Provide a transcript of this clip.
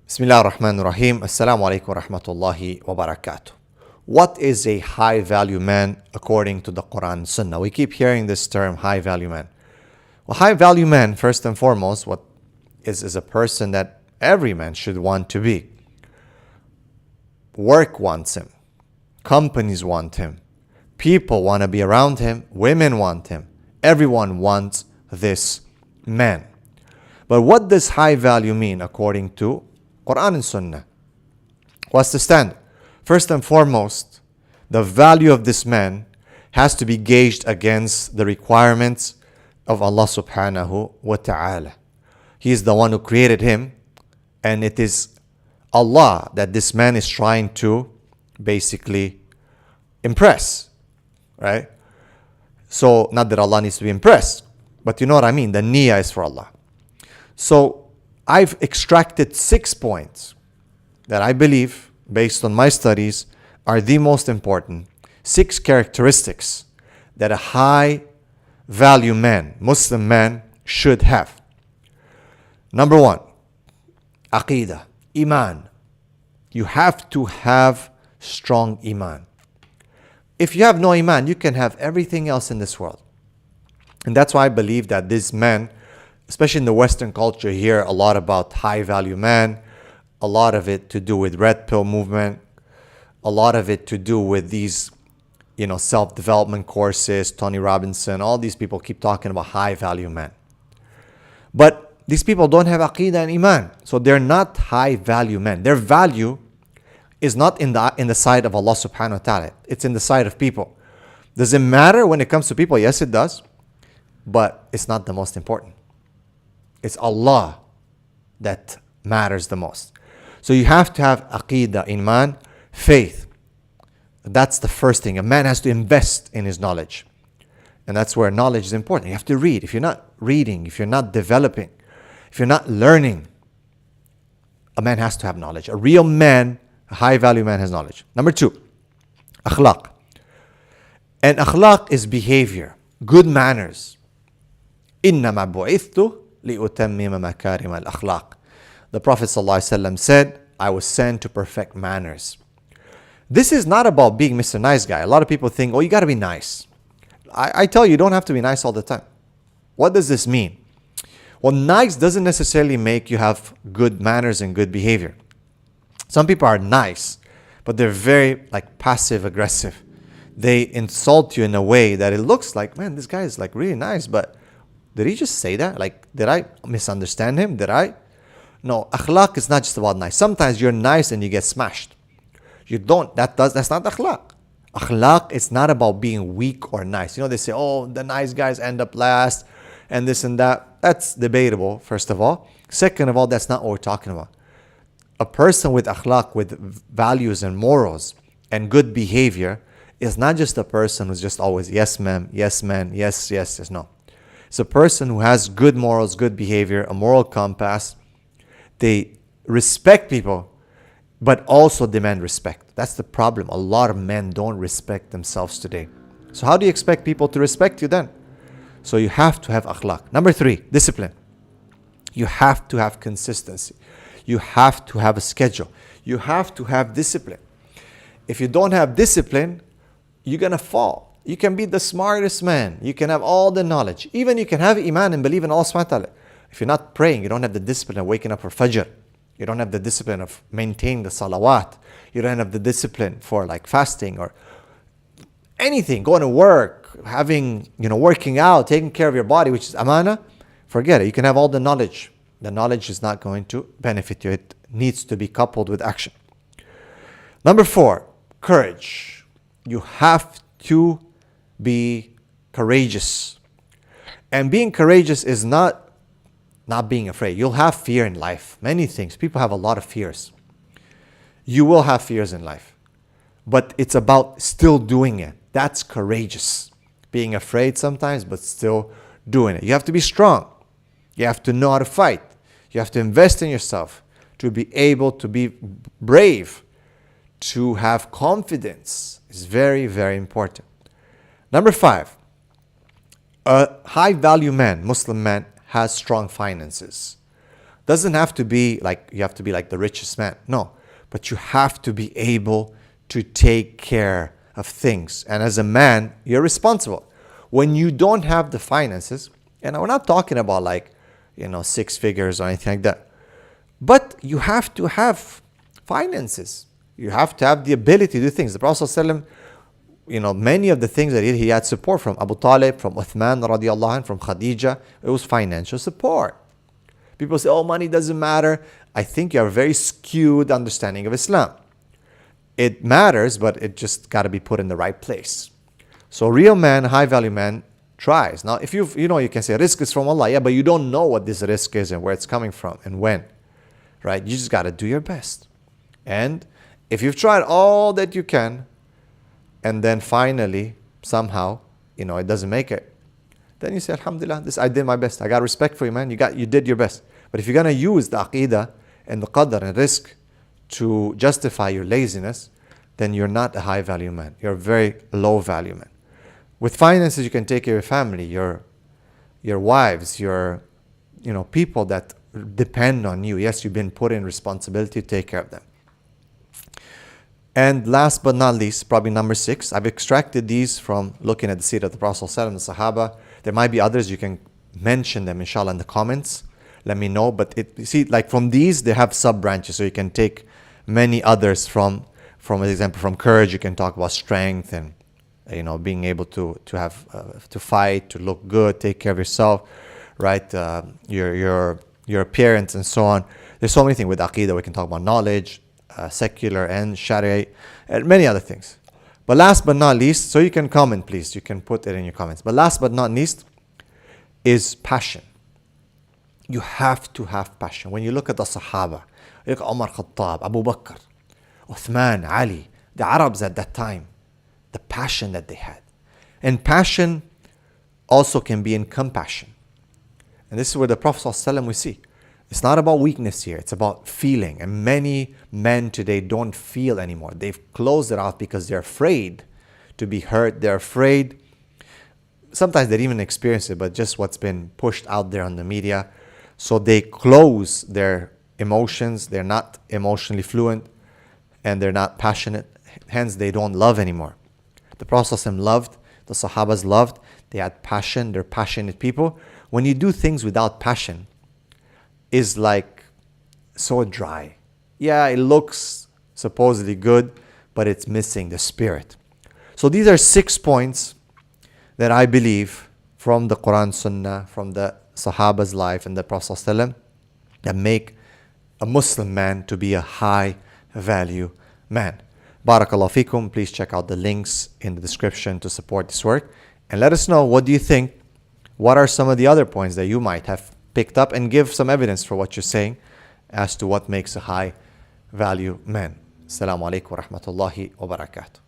Bismillah ar-Rahman ar-Rahim. Assalamu alaikum wa rahmatullahi wa barakatuh. What is a high value man according to the Quran and Sunnah? We keep hearing this term, high value man. Well, high value man, first and foremost, what is a person that every man should want to be. Work wants him. Companies want him. People want to be around him. Women want him. Everyone wants this man. But what does high value mean according to Quran and Sunnah? What's the standard? First and foremost, the value of this man has to be gauged against the requirements of Allah subhanahu wa ta'ala. He is the one who created him, and it is Allah that this man is trying to basically impress, right? So, not that Allah needs to be impressed, but you know what I mean, the niyyah is for Allah. So, I've extracted 6 points that I believe, based on my studies, are the most important. 6 characteristics that a high value man, Muslim man, should have. Number 1, Aqidah, Iman. You have to have strong Iman. If you have no Iman, you can have everything else in this world. And that's why I believe that these men, especially in the Western culture, hear a lot about high value man, a lot of it to do with red pill movement, a lot of it to do with these, self-development courses, Tony Robinson, all these people keep talking about high value man. But these people don't have Aqidah and Iman, so they're not high value men. Their value is not in the side of Allah subhanahu wa ta'ala. It's in the side of people. Does it matter when it comes to people? Yes, it does. But it's not the most important. It's Allah that matters the most. So you have to have Aqidah, Iman, faith. That's the first thing. A man has to invest in his knowledge. And that's where knowledge is important. You have to read. If you're not reading, if you're not developing, if you're not learning, a man has to have knowledge. A real man, a high value man, has knowledge. Number 2, akhlaq. And akhlaq is behavior, good manners. إِنَّمَا بُعِثْتُ لِأُتَمِّمَ مَكَارِمَ الْأَخْلَاقِ. The Prophet ﷺ said, I was sent to perfect manners. This is not about being Mr. Nice Guy. A lot of people think, you got to be nice. I tell you, you don't have to be nice all the time. What does this mean? Well, nice doesn't necessarily make you have good manners and good behavior. Some people are nice, but they're very passive aggressive. They insult you in a way that it looks like, man, this guy is really nice, but did he just say that? Did I misunderstand him? No, akhlaq is not just about nice. Sometimes you're nice and you get smashed. That's not akhlaq. Akhlaq is not about being weak or nice. They say, the nice guys end up last and this and that. That's debatable, first of all. Second of all, that's not what we're talking about. A person with akhlaq, with values and morals and good behavior, is not just a person who's just always yes ma'am, yes man, yes, yes, yes, no. It's a person who has good morals, good behavior, a moral compass. They respect people, but also demand respect. That's the problem. A lot of men don't respect themselves today. So how do you expect people to respect you then? So you have to have akhlaq. Number 3, discipline. You have to have consistency. You have to have a schedule. You have to have discipline. If you don't have discipline, you're going to fall. You can be the smartest man. You can have all the knowledge. Even you can have Iman and believe in Allah subhanahu wa ta'ala. If you're not praying, you don't have the discipline of waking up for Fajr. You don't have the discipline of maintaining the salawat. You don't have the discipline for fasting or anything, going to work, having, working out, taking care of your body, which is amana. Forget it. You can have all the knowledge. The knowledge is not going to benefit you. It needs to be coupled with action. Number 4, courage. You have to be courageous. And being courageous is not being afraid. You'll have fear in life. Many things. People have a lot of fears. You will have fears in life. But it's about still doing it. That's courageous. Being afraid sometimes, but still doing it. You have to be strong. You have to know how to fight. You have to invest in yourself to be able to be brave, to have confidence. It's very, very important. Number 5, a high value man, Muslim man, has strong finances. Doesn't have to be like you have to be like the richest man. No, but you have to be able to take care of things. And as a man, you're responsible. When you don't have the finances, and we're not talking about like, 6 figures or anything like that, but you have to have finances. You have to have the ability to do things. The Prophet ﷺ, many of the things that he had support from Abu Talib, from Uthman radiallahu anh, from Khadija. It was financial support. People say, oh, money doesn't matter. I think you have a very skewed understanding of Islam. It matters, but it just got to be put in the right place. So a real man, high value man, tries. Now, if you can say risk is from Allah, yeah, but you don't know what this risk is and where it's coming from and when, right? You just got to do your best. And if you've tried all that you can, and then finally, somehow, it doesn't make it, then you say, Alhamdulillah, I did my best. I got respect for you, man. You did your best. But if you're going to use the aqidah and the qadr and risk to justify your laziness, then you're not a high value man. You're a very low value man. With finances, you can take care of your family, your wives, your people that depend on you. Yes, you've been put in responsibility to take care of them. And last but not least, probably number 6, I've extracted these from looking at the seerah of the Prophet ﷺ, the Sahaba. There might be others. You can mention them, inshallah, in the comments. Let me know. But from these, they have sub-branches. So you can take many others from an example, from courage, you can talk about strength and, being able to have, to fight, to look good, take care of yourself, right? Your appearance and so on. There's so many things with Aqidah. We can talk about knowledge, secular and Sharia, and many other things. But last but not least, so you can comment, please. You can put it in your comments. But last but not least is passion. You have to have passion. When you look at the Sahaba, you look at Umar Khattab, Abu Bakr, Uthman, Ali, the Arabs at that time, the passion that they had. And passion also can be in compassion. And this is where the Prophet ﷺ we see. It's not about weakness here. It's about feeling. And many men today don't feel anymore. They've closed it off because they're afraid to be hurt. They're afraid. Sometimes they didn't even experience it, but just what's been pushed out there on the media. So they close their emotions. They're not emotionally fluent and they're not passionate. Hence, they don't love anymore. The Prophet ﷺ loved. The Sahabas loved. They had passion. They're passionate people. When you do things without passion, is like so dry. Yeah, it looks supposedly good, but it's missing the spirit. So these are 6 points that I believe from the Quran, Sunnah, from the Sahaba's life and the Prophet ﷺ that make a Muslim man to be a high value man. Barakallahu fikum. Please check out the links in the description to support this work. And let us know, what do you think? What are some of the other points that you might have picked up, and give some evidence for what you're saying as to what makes a high value man. Assalamu alaikum wa rahmatullahi wa barakatuh.